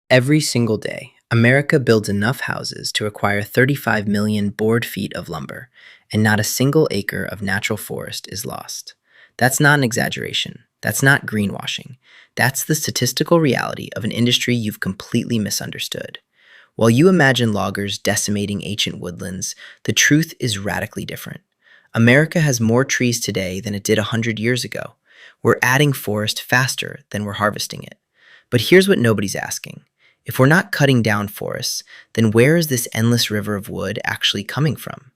Every single day, America builds enough houses to require 35 million board feet of lumber, and not a single acre of natural forest is lost. That's not an exaggeration. That's not greenwashing. That's the statistical reality of an industry you've completely misunderstood. While you imagine loggers decimating ancient woodlands, the truth is radically different. America has more trees today than it did 100 years ago. We're adding forest faster than we're harvesting it. But here's what nobody's asking. If we're not cutting down forests, then where is this endless river of wood actually coming from?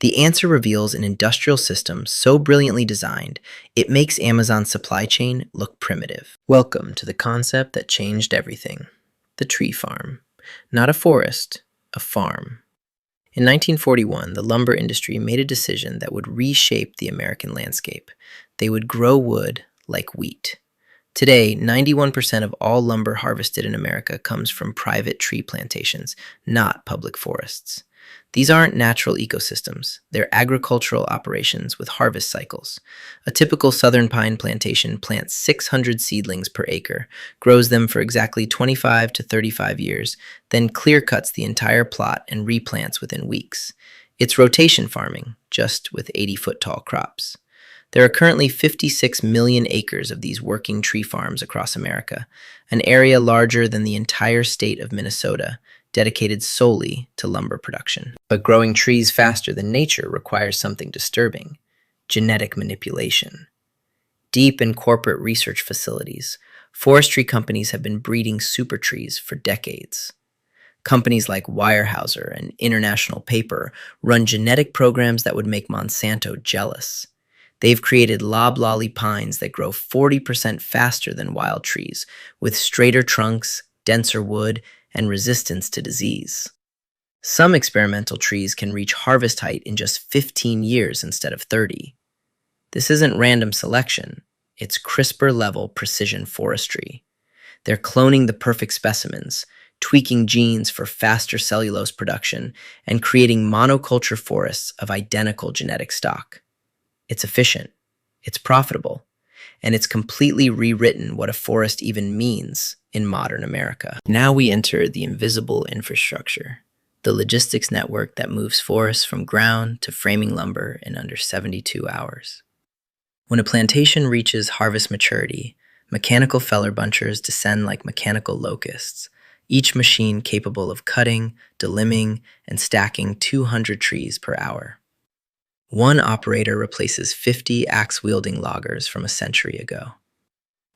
The answer reveals an industrial system so brilliantly designed, it makes Amazon's supply chain look primitive. Welcome to the concept that changed everything. The tree farm. Not a forest, a farm. In 1941, the lumber industry made a decision that would reshape the American landscape. They would grow wood like wheat. Today, 91% of all lumber harvested in America comes from private tree plantations, not public forests. These aren't natural ecosystems. They're agricultural operations with harvest cycles. A typical southern pine plantation plants 600 seedlings per acre, grows them for exactly 25 to 35 years, then clear cuts the entire plot and replants within weeks. It's rotation farming, just with 80-foot-tall crops. There are currently 56 million acres of these working tree farms across America, an area larger than the entire state of Minnesota, dedicated solely to lumber production. But growing trees faster than nature requires something disturbing: genetic manipulation. Deep in corporate research facilities, forestry companies have been breeding super trees for decades. Companies like Weyerhaeuser and International Paper run genetic programs that would make Monsanto jealous. They've created loblolly pines that grow 40% faster than wild trees, with straighter trunks, denser wood, and resistance to disease. Some experimental trees can reach harvest height in just 15 years instead of 30. This isn't random selection, it's CRISPR-level precision forestry. They're cloning the perfect specimens, tweaking genes for faster cellulose production, and creating monoculture forests of identical genetic stock. It's efficient, it's profitable, and it's completely rewritten what a forest even means in modern America. Now we enter the invisible infrastructure, the logistics network that moves forests from ground to framing lumber in under 72 hours. When a plantation reaches harvest maturity, mechanical feller bunchers descend like mechanical locusts, each machine capable of cutting, delimbing, and stacking 200 trees per hour. One operator replaces 50 axe-wielding loggers from a century ago.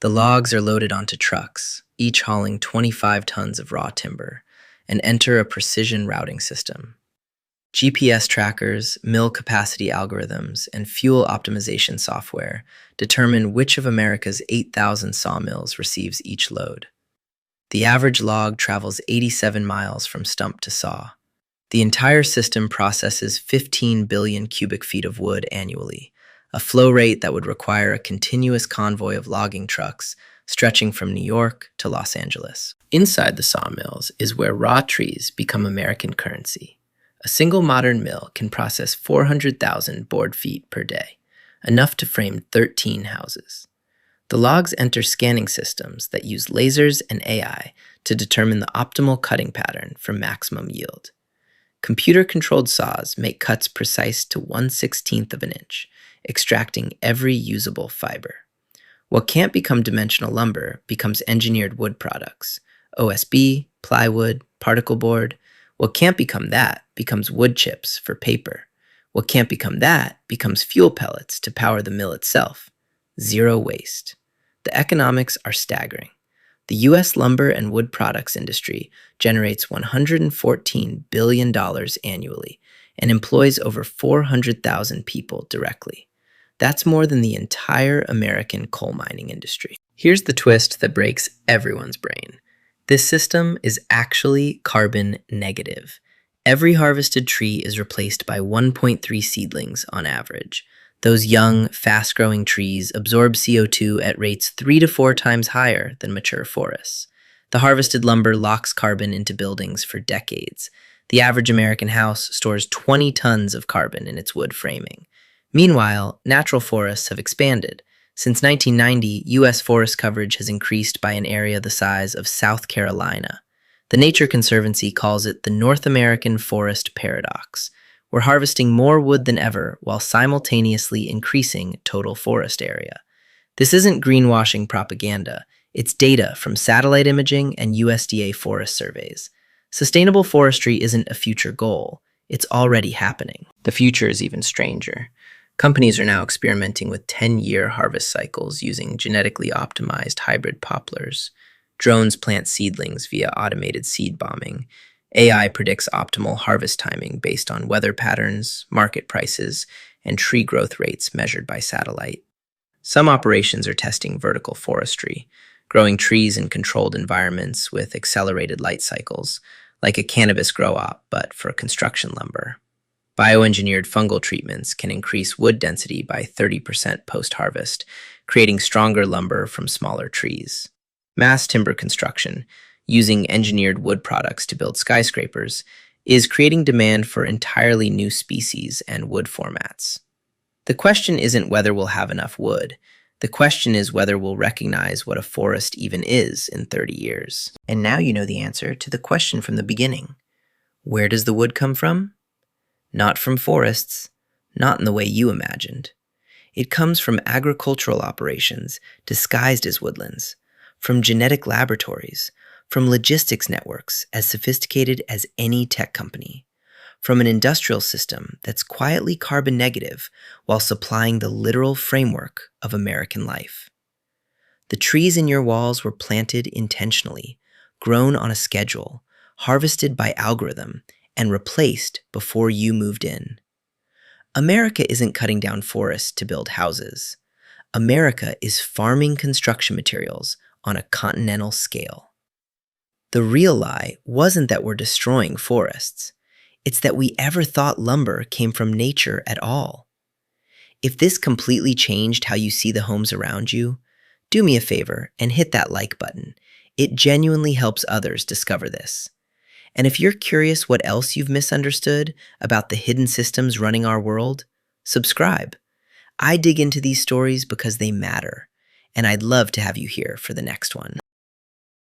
The logs are loaded onto trucks, each hauling 25 tons of raw timber, and enter a precision routing system. GPS trackers, mill capacity algorithms, and fuel optimization software determine which of America's 8,000 sawmills receives each load. The average log travels 87 miles from stump to saw. The entire system processes 15 billion cubic feet of wood annually, a flow rate that would require a continuous convoy of logging trucks stretching from New York to Los Angeles. Inside the sawmills is where raw trees become American currency. A single modern mill can process 400,000 board feet per day, enough to frame 13 houses. The logs enter scanning systems that use lasers and AI to determine the optimal cutting pattern for maximum yield. Computer-controlled saws make cuts precise to 1/16 of an inch, extracting every usable fiber. What can't become dimensional lumber becomes engineered wood products: OSB, plywood, particle board. What can't become that becomes wood chips for paper. What can't become that becomes fuel pellets to power the mill itself. Zero waste. The economics are staggering. The U.S. lumber and wood products industry generates $114 billion annually and employs over 400,000 people directly. That's more than the entire American coal mining industry. Here's the twist that breaks everyone's brain. This system is actually carbon negative. Every harvested tree is replaced by 1.3 seedlings on average. Those young, fast-growing trees absorb CO2 at rates 3 to 4 times higher than mature forests. The harvested lumber locks carbon into buildings for decades. The average American house stores 20 tons of carbon in its wood framing. Meanwhile, natural forests have expanded. Since 1990, U.S. forest coverage has increased by an area the size of South Carolina. The Nature Conservancy calls it the North American Forest Paradox. We're harvesting more wood than ever while simultaneously increasing total forest area. This isn't greenwashing propaganda. It's data from satellite imaging and USDA forest surveys. Sustainable forestry isn't a future goal. It's already happening. The future is even stranger. Companies are now experimenting with 10-year harvest cycles using genetically optimized hybrid poplars. Drones plant seedlings via automated seed bombing. AI predicts optimal harvest timing based on weather patterns, market prices, and tree growth rates measured by satellite. Some operations are testing vertical forestry, growing trees in controlled environments with accelerated light cycles, like a cannabis grow-op, but for construction lumber. Bioengineered fungal treatments can increase wood density by 30% post-harvest, creating stronger lumber from smaller trees. Mass timber construction, using engineered wood products to build skyscrapers, is creating demand for entirely new species and wood formats. The question isn't whether we'll have enough wood. The question is whether we'll recognize what a forest even is in 30 years. And now you know the answer to the question from the beginning. Where does the wood come from? Not from forests, not in the way you imagined. It comes from agricultural operations disguised as woodlands, from genetic laboratories, from logistics networks as sophisticated as any tech company, from an industrial system that's quietly carbon negative while supplying the literal framework of American life. The trees in your walls were planted intentionally, grown on a schedule, harvested by algorithm, and replaced before you moved in. America isn't cutting down forests to build houses. America is farming construction materials on a continental scale. The real lie wasn't that we're destroying forests. It's that we ever thought lumber came from nature at all. If this completely changed how you see the homes around you, do me a favor and hit that like button. It genuinely helps others discover this. And if you're curious what else you've misunderstood about the hidden systems running our world, subscribe. I dig into these stories because they matter, and I'd love to have you here for the next one.